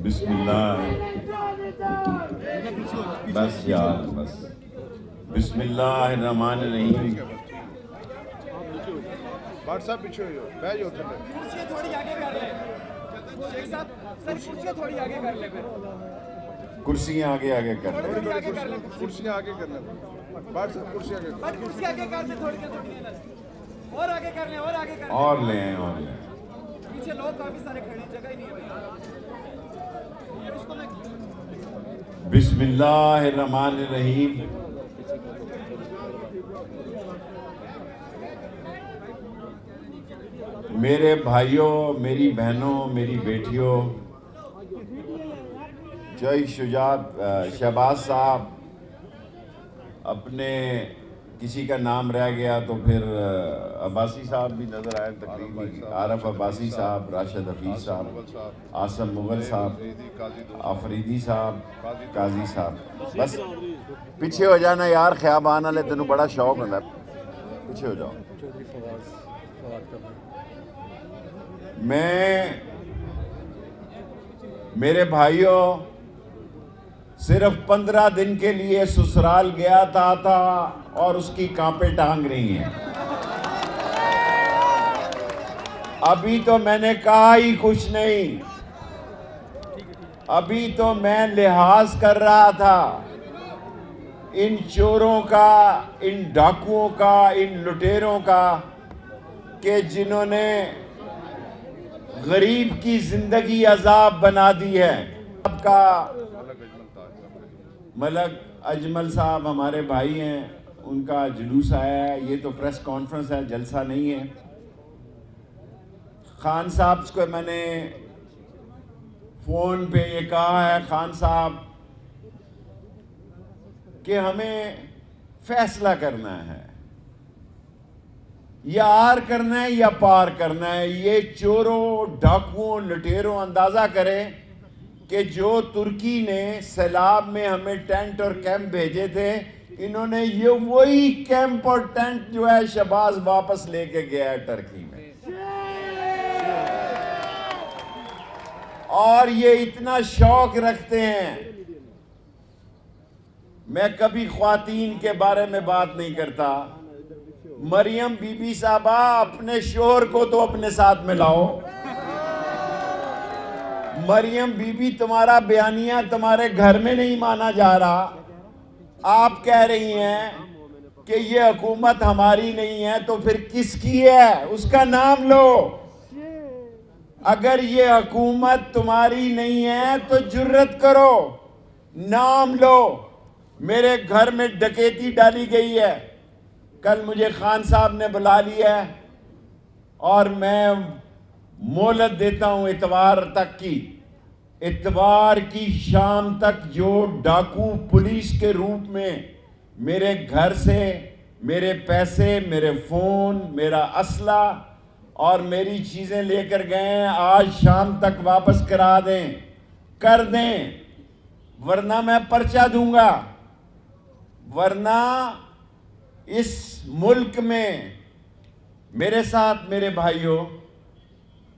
بسم اللہ، بس یار بس، بسم اللہ الرحمن الرحیم۔ بٹ صاحب پیچھے ہو جاؤ، بیٹھ جاؤ تھلے۔ کرسیاں تھوڑی آگے کر لیں شیخ صاحب، سر کرسیاں تھوڑی آگے کر لیں پھر، کرسیاں آگے آگے کر لیں۔ تھوڑی آگے کر لیں کرسیاں آگے کر لیں، بٹ صاحب کرسی آگے کر بٹ کرسی آگے کر لیں، تھوڑی اور آگے کر لیں، اور آگے کر لیں، اور لیں اور لیں۔ پیچھے لوگ کافی سارے کھڑے ہیں، جگہ ہی نہیں ہے بھائی۔ اس کو میں بسم اللہ الرحمن الرحیم۔ میرے بھائیوں، میری بہنوں، میری بیٹیوں، جوئی شہباز صاحب، اپنے کسی کا نام رہ گیا تو پھر عباسی صاحب بھی نظر آئے تقریباً، عارف عباسی صاحب، راشد حفیظ صاحب، آصم مغل صاحب، آفریدی صاحب، قاضی صاحب۔ بس پیچھے ہو جانا یار، خیابان والے تینوں بڑا شوق ہوتا ہے، پیچھے ہو جاؤ۔ میں میرے بھائیوں صرف 15 دن کے لیے سسرال گیا تھا اور اس کی کانپیں ٹانگ رہی ہیں۔ ابھی تو میں نے کہا ہی کچھ نہیں، ابھی تو میں لحاظ کر رہا تھا ان چوروں کا، ان ڈاکوؤں کا، ان لٹیروں کا، کہ جنہوں نے غریب کی زندگی عذاب بنا دی ہے۔ آپ کا ملک اجمل صاحب ہمارے بھائی ہیں، ان کا جلوس آیا ہے، یہ تو پریس کانفرنس ہے، جلسہ نہیں ہے۔ خان صاحب کو میں نے فون پہ یہ کہا ہے، خان صاحب، کہ ہمیں فیصلہ کرنا ہے، یا آر کرنا ہے یا پار کرنا ہے۔ یہ چوروں، ڈاکوؤں، لٹیروں اندازہ کریں کہ جو ترکی نے سیلاب میں ہمیں ٹینٹ اور کیمپ بھیجے تھے، انہوں نے یہ وہی کیمپ اور ٹینٹ جو ہے شہباز واپس لے کے گیا ہے ٹرکی میں۔ اور یہ اتنا شوق رکھتے ہیں۔ میں کبھی خواتین کے بارے میں بات نہیں کرتا۔ مریم بی بی صاحبہ، اپنے شوہر کو تو اپنے ساتھ ملاؤ۔ مریم بی بی، تمہارا بیانیہ تمہارے گھر میں نہیں مانا جا رہا۔ آپ کہہ رہی ہیں کہ یہ حکومت ہماری نہیں ہے، تو پھر کس کی ہے؟ اس کا نام لو۔ اگر یہ حکومت تمہاری نہیں ہے تو جرت کرو، نام لو۔ میرے گھر میں ڈکیتی ڈالی گئی ہے، کل مجھے خان صاحب نے بلا لیا ہے، اور میں مہلت دیتا ہوں اتوار تک کی۔ اتوار کی شام تک جو ڈاکو پولیس کے روپ میں میرے گھر سے میرے پیسے، میرے فون، میرا اسلحہ اور میری چیزیں لے کر گئے ہیں، آج شام تک واپس کرا دیں، کر دیں، ورنہ میں پرچہ دوں گا۔ ورنہ اس ملک میں میرے ساتھ، میرے بھائیوں،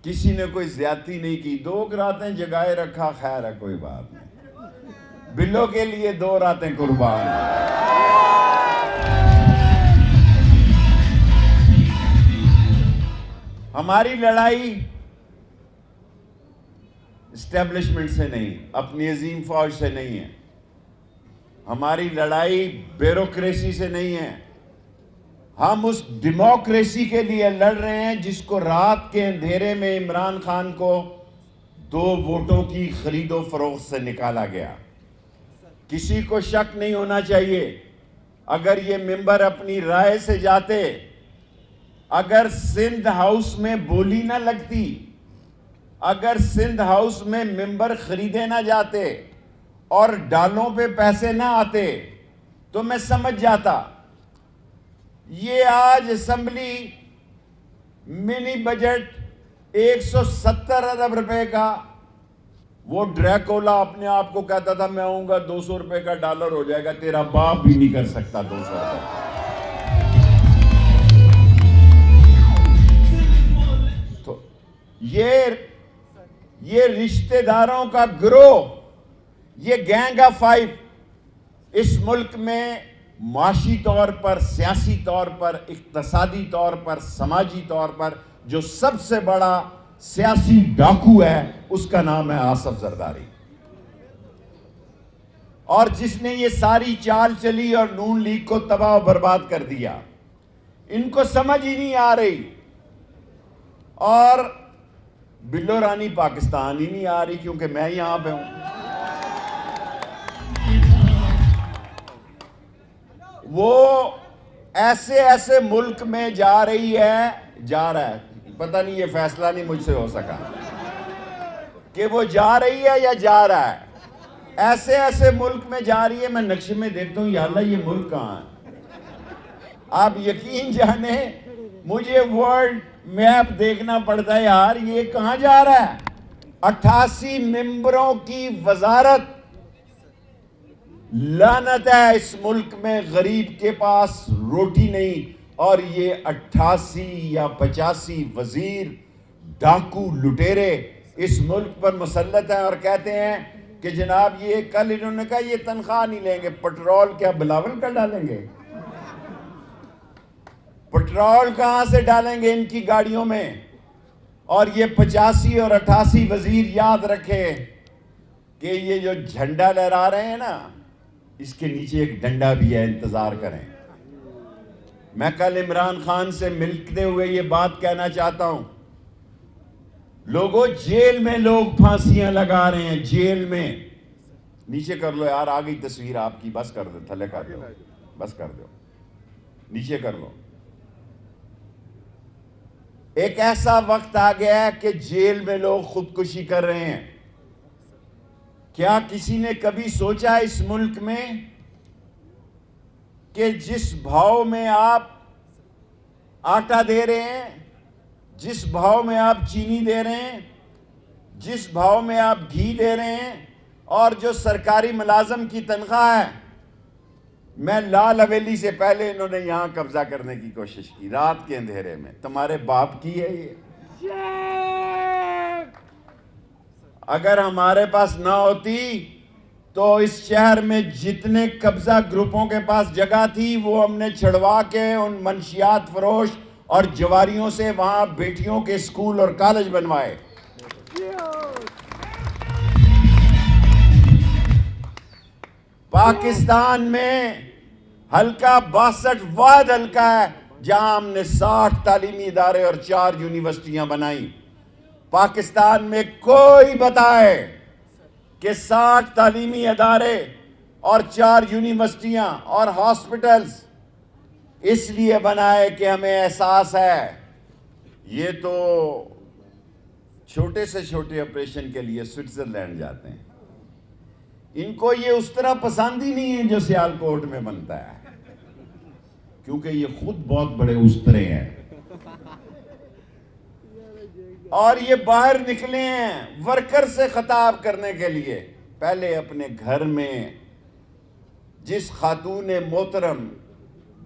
کسی نے کوئی زیادتی نہیں کی۔ 2 راتیں جگائے رکھا، خیر ہے، کوئی بات نہیں، بلوں کے لیے 2 راتیں قربان۔ ہماری لڑائی اسٹیبلشمنٹ سے نہیں، اپنی عظیم فوج سے نہیں ہے، ہماری لڑائی بیوروکریسی سے نہیں ہے۔ ہم اس ڈیموکریسی کے لیے لڑ رہے ہیں جس کو رات کے اندھیرے میں عمران خان کو 2 ووٹوں کی خرید و فروخت سے نکالا گیا۔ کسی کو شک نہیں ہونا چاہیے، اگر یہ ممبر اپنی رائے سے جاتے، اگر سندھ ہاؤس میں بولی نہ لگتی، اگر سندھ ہاؤس میں ممبر خریدے نہ جاتے اور ڈالوں پہ پیسے نہ آتے، تو میں سمجھ جاتا۔ یہ آج اسمبلی منی بجٹ 170 ارب روپے کا، وہ ڈریکولا اپنے آپ کو کہتا تھا میں آؤں گا 200 روپے کا ڈالر ہو جائے گا، تیرا باپ بھی نہیں کر سکتا 200 روپے۔ یہ رشتہ داروں کا گروہ، یہ گینگ آف 5 اس ملک میں معاشی طور پر، سیاسی طور پر، اقتصادی طور پر، سماجی طور پر جو سب سے بڑا سیاسی ڈاکو ہے اس کا نام ہے آصف زرداری، اور جس نے یہ ساری چال چلی اور نون لیگ کو تباہ و برباد کر دیا۔ ان کو سمجھ ہی نہیں آ رہی، اور بلو رانی پاکستان ہی نہیں آ رہی کیونکہ میں یہاں پہ ہوں۔ وہ ایسے ملک میں جا رہا ہے، پتہ نہیں یہ فیصلہ نہیں مجھ سے ہو سکا کہ وہ جا رہی ہے یا جا رہا ہے، ایسے ملک میں جا رہی ہے۔ میں نقشے میں دیکھتا ہوں یا اللہ یہ ملک کہاں ہے؟ آپ یقین جانیں مجھے ورلڈ میپ دیکھنا پڑتا ہے، یار یہ کہاں جا رہا ہے؟ 88 ممبروں کی وزارت، لعنت ہے اس ملک میں غریب کے پاس روٹی نہیں، اور یہ 88 یا 85 وزیر ڈاکو لٹیرے اس ملک پر مسلط ہیں، اور کہتے ہیں کہ جناب یہ کل انہوں نے کہا یہ تنخواہ نہیں لیں گے، پٹرول کیا بلاول کا ڈالیں گے؟ پٹرول کہاں سے ڈالیں گے ان کی گاڑیوں میں؟ اور یہ 85 اور 88 وزیر یاد رکھے کہ یہ جو جھنڈا لہرا رہے ہیں نا، اس کے نیچے ایک ڈنڈا بھی ہے، انتظار کریں۔ میں کل عمران خان سے ملتے ہوئے یہ بات کہنا چاہتا ہوں، لوگوں جیل میں لوگ پھانسیاں لگا رہے ہیں، جیل میں۔ نیچے کر لو یار، آ گئی تصویر آپ کی، بس کر دو، تھلے کر دو، بس کر دو، نیچے کر لو۔ ایک ایسا وقت آ گیا ہے کہ جیل میں لوگ خودکشی کر رہے ہیں۔ کیا کسی نے کبھی سوچا اس ملک میں کہ جس بھاؤ میں آپ آٹا دے رہے ہیں، جس بھاؤ میں آپ چینی دے رہے ہیں، جس بھاؤ میں آپ گھی دے رہے ہیں، اور جو سرکاری ملازم کی تنخواہ ہے، میں لال حویلی سے پہلے انہوں نے یہاں قبضہ کرنے کی کوشش کی، رات کے اندھیرے میں۔ تمہارے باپ کی ہے یہ؟ اگر ہمارے پاس نہ ہوتی تو اس شہر میں جتنے قبضہ گروپوں کے پاس جگہ تھی وہ ہم نے چھڑوا کے ان منشیات فروش اور جواریوں سے وہاں بیٹیوں کے اسکول اور کالج بنوائے۔ پاکستان میں حلقہ 62 واحد حلقہ ہے جہاں ہم نے 60 تعلیمی ادارے اور 4 یونیورسٹیاں بنائیں۔ پاکستان میں کوئی بتائے کہ 60 تعلیمی ادارے اور 4 یونیورسٹیاں اور ہاسپٹلز اس لیے بنائے کہ ہمیں احساس ہے یہ تو چھوٹے سے چھوٹے آپریشن کے لیے سوئٹزرلینڈ جاتے ہیں، ان کو یہ اس طرح پسند ہی نہیں ہے جو سیالکوٹ میں بنتا ہے، کیونکہ یہ خود بہت بڑے استرے ہیں۔ اور یہ باہر نکلے ہیں ورکر سے خطاب کرنے کے لیے۔ پہلے اپنے گھر میں جس خاتون محترم،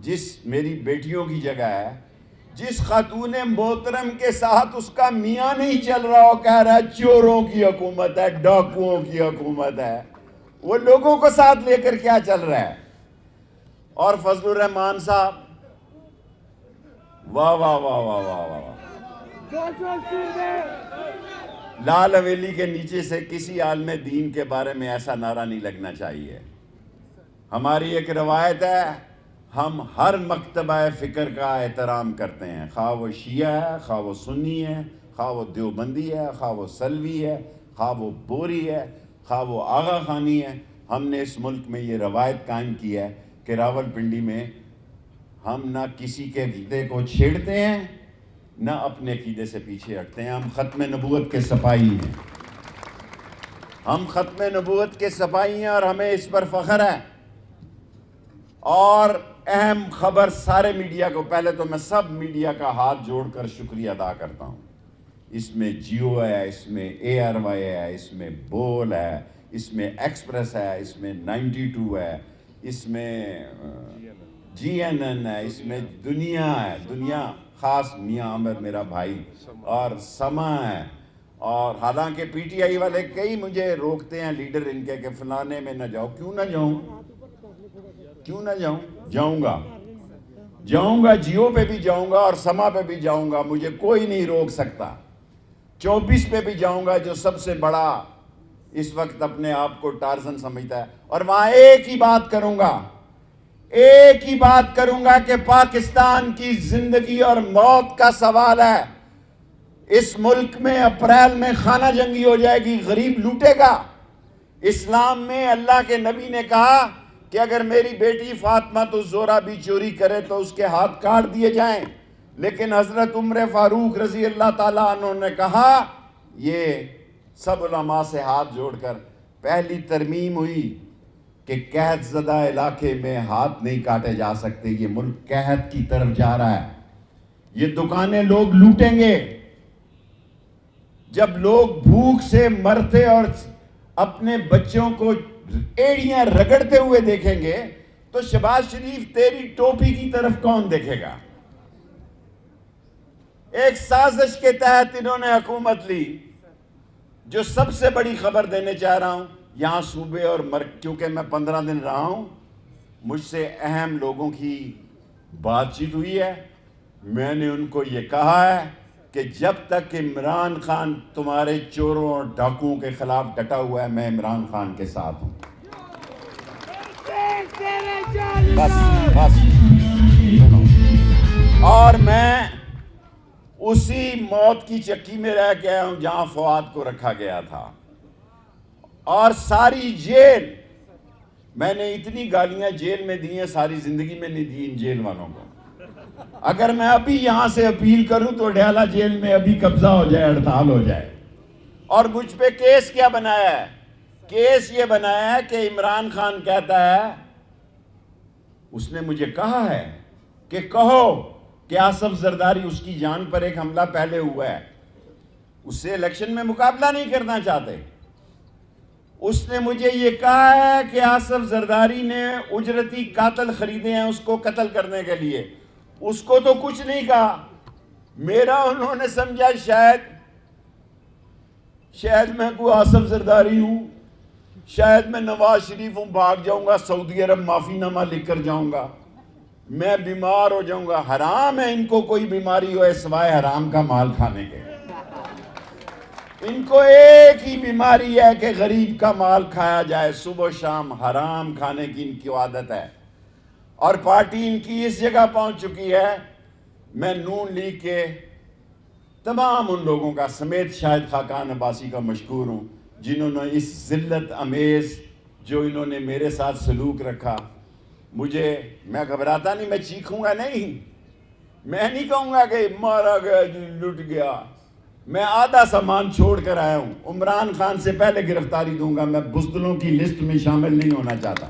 جس میری بیٹیوں کی جگہ ہے، جس خاتون محترم کے ساتھ اس کا میاں نہیں چل رہا ہو، کہہ رہا ہے چوروں کی حکومت ہے، ڈاکوؤں کی حکومت ہے، وہ لوگوں کو ساتھ لے کر کیا چل رہا ہے؟ اور فضل الرحمان صاحب، واہ واہ واہ واہ واہ واہ، لال حویلی کے نیچے سے کسی عالم دین کے بارے میں ایسا نعرہ نہیں لگنا چاہیے۔ ہماری ایک روایت ہے، ہم ہر مکتبہ فکر کا احترام کرتے ہیں، خواہ وہ شیعہ ہے، خواہ وہ سنی ہے، خواہ وہ دیوبندی ہے، خواہ وہ سلوی ہے، خواہ وہ بوری ہے، خواہ وہ آغا خانی ہے۔ ہم نے اس ملک میں یہ روایت قائم کی ہے کہ راول پنڈی میں ہم نہ کسی کے عقیدے کو چھیڑتے ہیں، نہ اپنے عقیدے سے پیچھے ہٹتے ہیں۔ ہم ختم نبوت کے سپاہی ہیں، ہم ختم نبوت کے سپاہی ہیں، اور ہمیں اس پر فخر ہے۔ اور اہم خبر سارے میڈیا کو، پہلے تو میں سب میڈیا کا ہاتھ جوڑ کر شکریہ ادا کرتا ہوں۔ اس میں جیو ہے، اس میں ARY ہے، اس میں بول ہے، اس میں ایکسپریس ہے، اس میں 92 ہے، اس میں GNN ہے، اس میں دنیا ہے، دنیا خاص میاں عامر میرا بھائی اور سما ہے. اور حالانکہ پی ٹی آئی والے کئی مجھے روکتے ہیں لیڈر ان کے کہ فلانے میں نہ جاؤ. کیوں نہ جاؤں؟ کیوں نہ جاؤں؟ جاؤں گا. جیو پہ بھی جاؤں گا اور سما پہ بھی جاؤں گا, مجھے کوئی نہیں روک سکتا. 24 پہ بھی جاؤں گا جو سب سے بڑا اس وقت اپنے آپ کو ٹارزن سمجھتا ہے, اور وہاں ایک ہی بات کروں گا کہ پاکستان کی زندگی اور موت کا سوال ہے. اس ملک میں اپریل میں خانہ جنگی ہو جائے گی, غریب لوٹے گا. اسلام میں اللہ کے نبی نے کہا کہ اگر میری بیٹی فاطمہ تو زہرا بھی چوری کرے تو اس کے ہاتھ کاٹ دیے جائیں, لیکن حضرت عمر فاروق رضی اللہ تعالیٰ عنہ نے کہا, یہ سب علماء سے ہاتھ جوڑ کر پہلی ترمیم ہوئی کہ قحط زدہ علاقے میں ہاتھ نہیں کاٹے جا سکتے, یہ ملک قحط کی طرف جا رہا ہے, یہ دکانیں لوگ لوٹیں گے. جب لوگ بھوک سے مرتے اور اپنے بچوں کو ایڑیاں رگڑتے ہوئے دیکھیں گے تو شہباز شریف تیری ٹوپی کی طرف کون دیکھے گا؟ ایک سازش کے تحت انہوں نے حکومت لی. جو سب سے بڑی خبر دینے چاہ رہا ہوں, یہاں صوبے اور کیونکہ میں 15 دن رہا ہوں, مجھ سے اہم لوگوں کی بات چیت ہوئی ہے. میں نے ان کو یہ کہا ہے کہ جب تک عمران خان تمہارے چوروں اور ڈاکوؤں کے خلاف ڈٹا ہوا ہے, میں عمران خان کے ساتھ ہوں. بس اور میں اسی موت کی چکی میں رہ کے آیا ہوں جہاں فؤاد کو رکھا گیا تھا. اور ساری جیل, میں نے اتنی گالیاں جیل میں دی ہیں ساری زندگی میں نہیں دی ان جیل والوں کو. اگر میں ابھی یہاں سے اپیل کروں تو ڈیالہ جیل میں ابھی قبضہ ہو جائے, ہڑتال ہو جائے. اور مجھ پہ کیس کیا بنایا ہے؟ کیس یہ بنایا ہے کہ عمران خان کہتا ہے, اس نے مجھے کہا ہے کہ کہو کہ آصف زرداری اس کی جان پر ایک حملہ پہلے ہوا ہے, اس سے الیکشن میں مقابلہ نہیں کرنا چاہتے. اس نے مجھے یہ کہا ہے کہ آصف زرداری نے اجرتی قاتل خریدے ہیں اس کو قتل کرنے کے لیے. اس کو تو کچھ نہیں کہا. میرا انہوں نے سمجھا شاید میں کوئی آصف زرداری ہوں, شاید میں نواز شریف ہوں, بھاگ جاؤں گا سعودی عرب, معافی نامہ لکھ کر جاؤں گا, میں بیمار ہو جاؤں گا. حرام ہے ان کو کوئی بیماری ہو سوائے حرام کا مال کھانے کے. ان کو ایک ہی بیماری ہے کہ غریب کا مال کھایا جائے, صبح و شام حرام کھانے کی ان کی عادت ہے. اور پارٹی ان کی اس جگہ پہنچ چکی ہے. میں نون لیگ کے تمام ان لوگوں کا سمیت شاہد خاقان عباسی کا مشکور ہوں جنہوں نے اس ذلت امیز جو انہوں نے میرے ساتھ سلوک رکھا. میں گھبراتا نہیں, میں چیخوں گا نہیں, میں نہیں کہوں گا کہ مارا گیا جی لٹ گیا. میں آدھا سامان چھوڑ کر آیا ہوں. عمران خان سے پہلے گرفتاری دوں گا, میں بزدلوں کی لسٹ میں شامل نہیں ہونا چاہتا.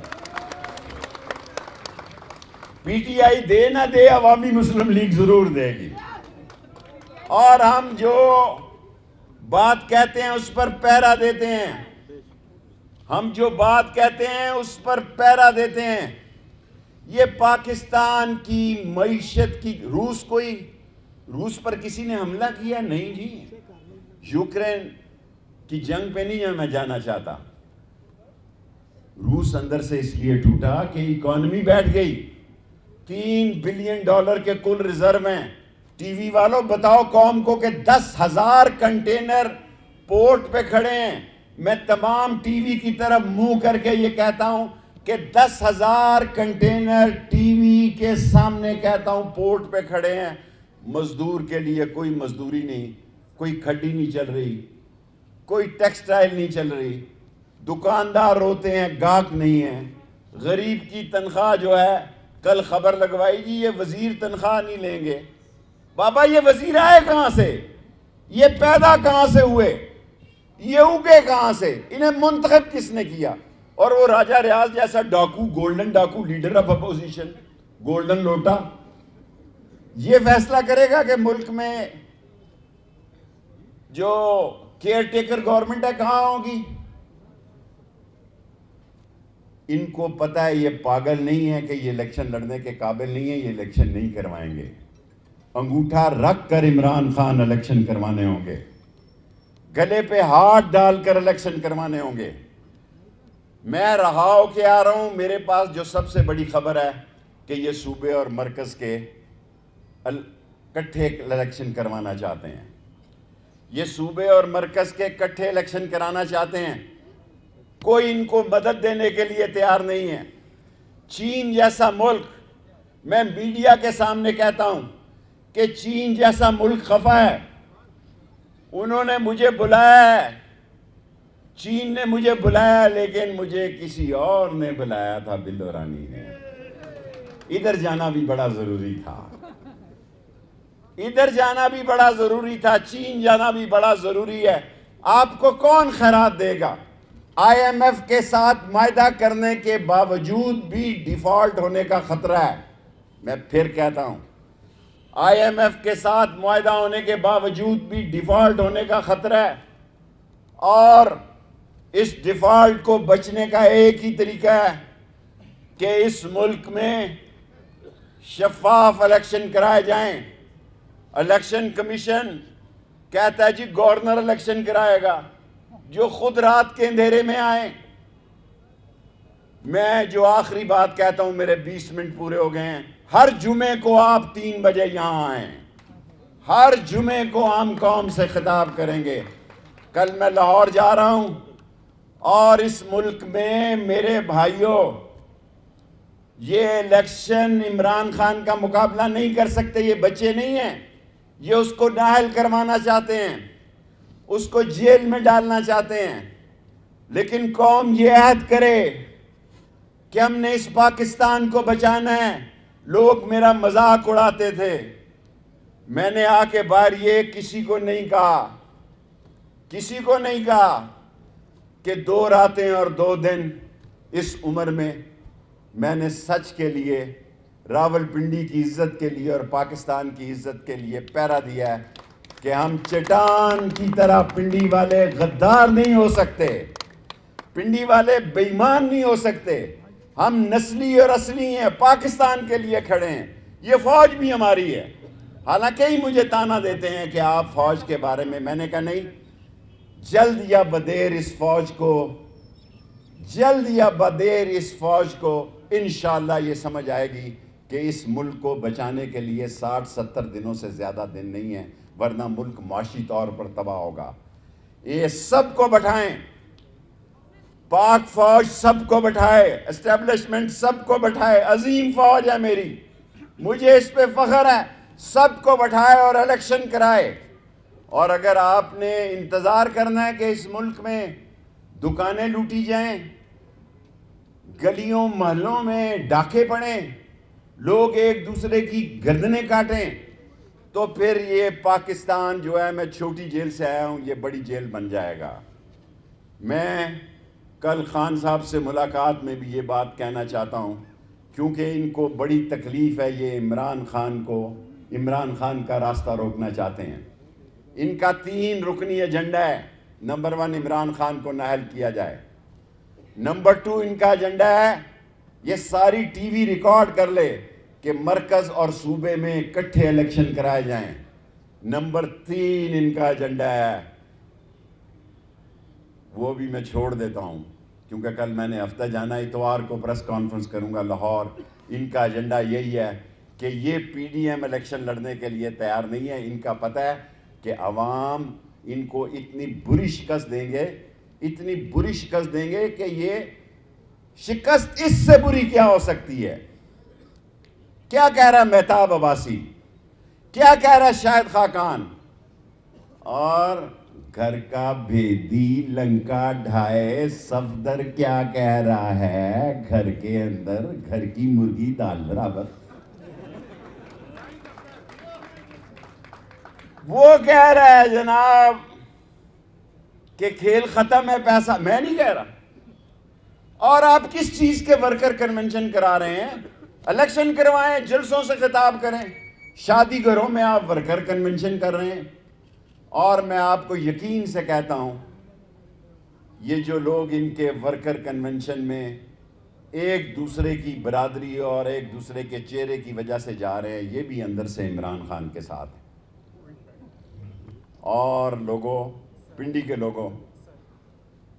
پی ٹی آئی دے نہ دے, عوامی مسلم لیگ ضرور دے گی. اور ہم جو بات کہتے ہیں اس پر پہرا دیتے ہیں, ہم جو بات کہتے ہیں اس پر پہرا دیتے ہیں. یہ پاکستان کی معیشت کی روس پر کسی نے حملہ کیا نہیں جی. یوکرین کی جنگ پہ نہیں میں جانا چاہتا. روس اندر سے اس لیے ٹوٹا کہ اکانومی بیٹھ گئی. $3 بلین کے کل ریزرو ہیں. ٹی وی والوں بتاؤ قوم کو کہ 10,000 کنٹینر پورٹ پہ کھڑے ہیں. میں تمام ٹی وی کی طرف منہ کر کے یہ کہتا ہوں کہ 10,000 کنٹینر ٹی وی کے سامنے کہتا ہوں پورٹ پہ کھڑے ہیں. مزدور کے لیے کوئی مزدوری نہیں, کوئی کھڈی نہیں چل رہی, کوئی ٹیکسٹائل نہیں چل رہی. دکاندار روتے ہیں, گاہک نہیں ہے. غریب کی تنخواہ جو ہے, کل خبر لگوائی جی یہ وزیر تنخواہ نہیں لیں گے. بابا یہ وزیر آئے کہاں سے؟ یہ پیدا کہاں سے ہوئے؟ یہ اگے کہاں سے؟ انہیں منتخب کس نے کیا؟ اور وہ راجہ ریاض جیسا ڈاکو, گولڈن ڈاکو, لیڈر آف اپوزیشن, گولڈن لوٹا, یہ فیصلہ کرے گا کہ ملک میں جو کیئر ٹیکر گورنمنٹ ہے کہاں ہوگی؟ ان کو پتہ ہے یہ پاگل نہیں ہے کہ یہ الیکشن لڑنے کے قابل نہیں ہے, یہ الیکشن نہیں کروائیں گے. انگوٹھا رکھ کر عمران خان الیکشن کروانے ہوں گے، گلے پہ ہاتھ ڈال کر الیکشن کروانے ہوں گے۔ میں رہا ہو کے آ رہا ہوں، میرے پاس جو سب سے بڑی خبر ہے کہ یہ صوبے اور مرکز کے کٹھے الیکشن کروانا چاہتے ہیں، یہ صوبے اور مرکز کے کٹھے الیکشن کرانا چاہتے ہیں۔ کوئی ان کو مدد دینے کے لیے تیار نہیں ہے۔ چین جیسا ملک، میں میڈیا کے سامنے کہتا ہوں کہ چین جیسا ملک خفا ہے، انہوں نے مجھے بلایا ہے، چین نے مجھے بلایا، لیکن مجھے کسی اور نے بلایا تھا، بلو رانی نے۔ ادھر جانا بھی بڑا ضروری تھا، ادھر جانا بھی بڑا ضروری تھا، چین جانا بھی بڑا ضروری ہے۔ آپ کو کون خیرات دے گا؟ آئی ایم ایف کے ساتھ معاہدہ کرنے کے باوجود بھی ڈیفالٹ ہونے کا خطرہ ہے۔ میں پھر کہتا ہوں، آئی ایم ایف کے ساتھ معاہدہ ہونے کے باوجود بھی ڈیفالٹ ہونے کا خطرہ ہے، اور اس ڈیفالٹ کو بچنے کا ایک ہی طریقہ ہے کہ اس ملک میں شفاف الیکشن کرائے جائیں۔ الیکشن کمیشن کہتا ہے جی گورنر الیکشن کرائے گا، جو خود رات کے اندھیرے میں آئیں۔ میں جو آخری بات کہتا ہوں، میرے 20 منٹ پورے ہو گئے ہیں، ہر جمعے کو آپ 3 بجے یہاں آئیں، ہر جمعے کو عام قوم سے خطاب کریں گے۔ کل میں لاہور جا رہا ہوں، اور اس ملک میں میرے بھائیوں، یہ الیکشن عمران خان کا مقابلہ نہیں کر سکتے، یہ بچے نہیں ہیں، یہ اس کو نااہل کروانا چاہتے ہیں، اس کو جیل میں ڈالنا چاہتے ہیں۔ لیکن قوم یہ عہد کرے کہ ہم نے اس پاکستان کو بچانا ہے۔ لوگ میرا مذاق اڑاتے تھے، میں نے آ کے باہر یہ کسی کو نہیں کہا، کسی کو نہیں کہا کہ 2 راتیں اور 2 دن اس عمر میں نے سچ کے لیے، راول پنڈی کی عزت کے لیے اور پاکستان کی عزت کے لیے پہرا دیا ہے کہ ہم چٹان کی طرح، پنڈی والے غدار نہیں ہو سکتے، پنڈی والے بے ایمان نہیں ہو سکتے، ہم نسلی اور اصلی ہیں، پاکستان کے لیے کھڑے ہیں۔ یہ فوج بھی ہماری ہے۔ حالانکہ ہی مجھے تانا دیتے ہیں کہ آپ فوج کے بارے میں نے کہا نہیں، جلد یا بدیر اس فوج کو، جلد یا بدیر اس فوج کو انشاءاللہ یہ سمجھ آئے گی کہ اس ملک کو بچانے کے لیے 60-70 دنوں سے زیادہ دن نہیں ہیں، ورنہ ملک معاشی طور پر تباہ ہوگا۔ یہ سب کو بٹھائیں، پاک فوج سب کو بٹھائے، اسٹیبلشمنٹ سب کو بٹھائے، عظیم فوج ہے میری، مجھے اس پہ فخر ہے، سب کو بٹھائے اور الیکشن کرائے۔ اور اگر آپ نے انتظار کرنا ہے کہ اس ملک میں دکانیں لوٹی جائیں، گلیوں محلوں میں ڈاکے پڑیں، لوگ ایک دوسرے کی گردنیں کاٹیں، تو پھر یہ پاکستان جو ہے، میں چھوٹی جیل سے آیا ہوں، یہ بڑی جیل بن جائے گا۔ میں کل خان صاحب سے ملاقات میں بھی یہ بات کہنا چاہتا ہوں، کیونکہ ان کو بڑی تکلیف ہے، یہ عمران خان کا راستہ روکنا چاہتے ہیں۔ ان کا 3 رکنی ایجنڈا ہے۔ نمبر 1، عمران خان کو نااہل کیا جائے۔ نمبر 2، ان کا ایجنڈا ہے، یہ ساری ٹی وی ریکارڈ کر لے کہ مرکز اور صوبے میں اکٹھے الیکشن کرائے جائیں۔ نمبر 3 ان کا ایجنڈا ہے، وہ بھی میں چھوڑ دیتا ہوں کیونکہ کل میں نے ہفتہ جانا، اتوار کو پریس کانفرنس کروں گا لاہور۔ ان کا ایجنڈا یہی ہے کہ یہ پی ڈی ایم الیکشن لڑنے کے لیے تیار نہیں ہے۔ ان کا پتہ ہے کہ عوام ان کو اتنی بری شکست دیں گے، اتنی بری شکست دیں گے کہ یہ شکست اس سے بری کیا ہو سکتی ہے۔ کیا کہہ رہا مہتاب عباسی، کیا کہہ رہا شاہد خاقان، اور گھر کا بھیدی لنکا ڈھائے صفدر کیا کہہ رہا ہے، گھر کے اندر گھر کی مرغی دال برابر۔ وہ کہہ رہا ہے جناب کہ کھیل ختم ہے، پیسہ، میں نہیں کہہ رہا۔ اور آپ کس چیز کے ورکر کنونشن کرا رہے ہیں؟ الیکشن کروائیں، جلسوں سے خطاب کریں، شادی گھروں میں آپ ورکر کنونشن کر رہے ہیں۔ اور میں آپ کو یقین سے کہتا ہوں، یہ جو لوگ ان کے ورکر کنونشن میں ایک دوسرے کی برادری اور ایک دوسرے کے چہرے کی وجہ سے جا رہے ہیں، یہ بھی اندر سے عمران خان کے ساتھ ہے۔ اور لوگوں، پنڈی کے لوگوں،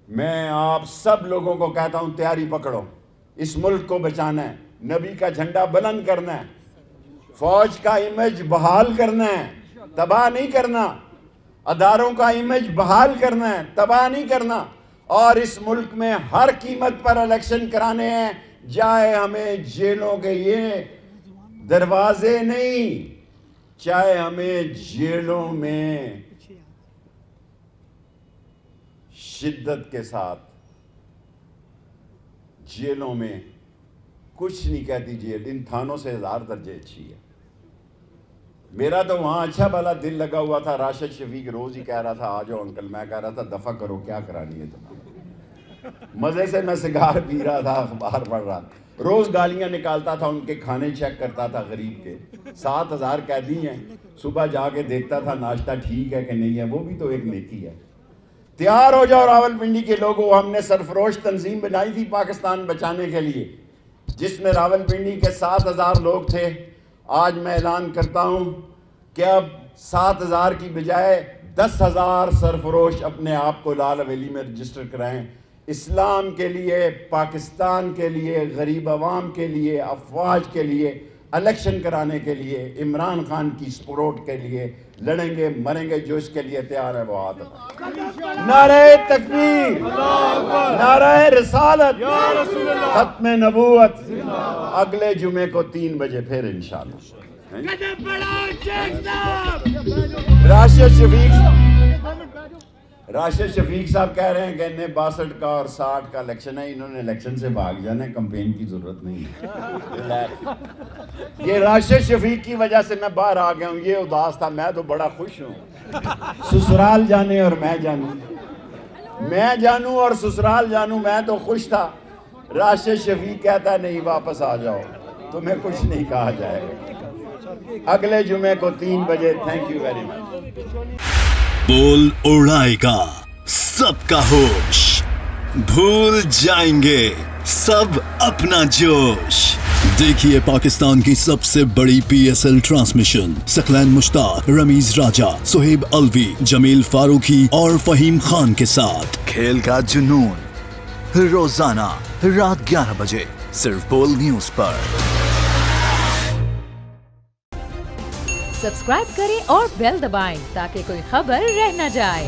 میں آپ سب لوگوں کو کہتا ہوں تیاری پکڑو، اس ملک کو بچانا ہے، نبی کا جھنڈا بلند کرنا ہے، فوج کا امیج بحال کرنا ہے، تباہ نہیں کرنا، اداروں کا امیج بحال کرنا ہے، تباہ نہیں کرنا، اور اس ملک میں ہر قیمت پر الیکشن کرانے ہیں، چاہے ہمیں جیلوں کے یہ دروازے نہیں، چاہے ہمیں جیلوں میں شدت کے ساتھ، جیلوں میں کچھ نہیں کہتی جیل، ان تھانوں سے 1000 درجے اچھی ہے۔ میرا تو وہاں اچھا بھلا دل لگا ہوا تھا، راشد شفیق روز ہی کہہ رہا تھا آ جاؤ انکل، میں کہہ رہا تھا دفع کرو، کیا کرانی ہے تمہیں۔ مزے سے میں سگار پی رہا تھا، اخبار پڑھ رہا تھا، روز گالیاں نکالتا تھا، ان کے کھانے چیک کرتا تھا غریب کے۔ 7000 قیدی ہیں، صبح جا کے دیکھتا تھا ناشتہ ٹھیک ہے کہ نہیں ہے، وہ بھی تو ایک نیکی ہے۔ تیار ہو جاؤ راولپنڈی کے لوگوں، ہم نے سرفروش تنظیم بنائی تھی پاکستان بچانے کے لیے، جس میں راولپنڈی کے 7000 لوگ تھے۔ آج میں اعلان کرتا ہوں کہ اب 7000 کی بجائے 10,000 سرفروش اپنے آپ کو لال حویلی میں رجسٹر کرائیں، اسلام کے لیے، پاکستان کے لیے، غریب عوام کے لیے، افواج کے لیے، الیکشن کرانے کے لیے، عمران خان کی سپورٹ کے لیے لڑیں گے، مریں گے، جو اس کے لیے تیار ہے وہ ہاتھ اٹھائے۔ نعرہ تکبیر، نعرہ رسالت، ختم نبوت، اگلے جمعے کو 3 بجے پھر انشاءاللہ۔ راشد شفیق صاحب کہہ رہے ہیں کہ انہیں 62 کا اور 60 کا الیکشن ہے، انہوں نے الیکشن سے بھاگ جانا ہے، کمپین کی ضرورت نہیں ہے۔ یہ راشد شفیق کی وجہ سے میں باہر آ گیا ہوں، یہ اداس تھا، میں تو بڑا خوش ہوں۔ سسرال جانے اور میں جانوں، میں جانوں اور سسرال جانوں، میں تو خوش تھا۔ راشد شفیق کہتا ہے نہیں واپس آ جاؤ، تمہیں کچھ نہیں کہا جائے گا۔ اگلے جمعے کو 3 بجے۔ Thank you very much. بول اڑائے گا سب کا ہوش، بھول جائیں گے سب اپنا جوش۔ دیکھیے پاکستان کی سب سے بڑی PSL ٹرانسمیشن ثقلین مشتاق، رمیز راجہ، سہیب الوی، جمیل فاروقی اور فہیم خان کے ساتھ کھیل کا جنون، روزانہ رات 11 بجے صرف بول نیوز پر۔ سبسکرائب کریں اور بیل دبائیں تاکہ کوئی خبر رہ نہ جائے۔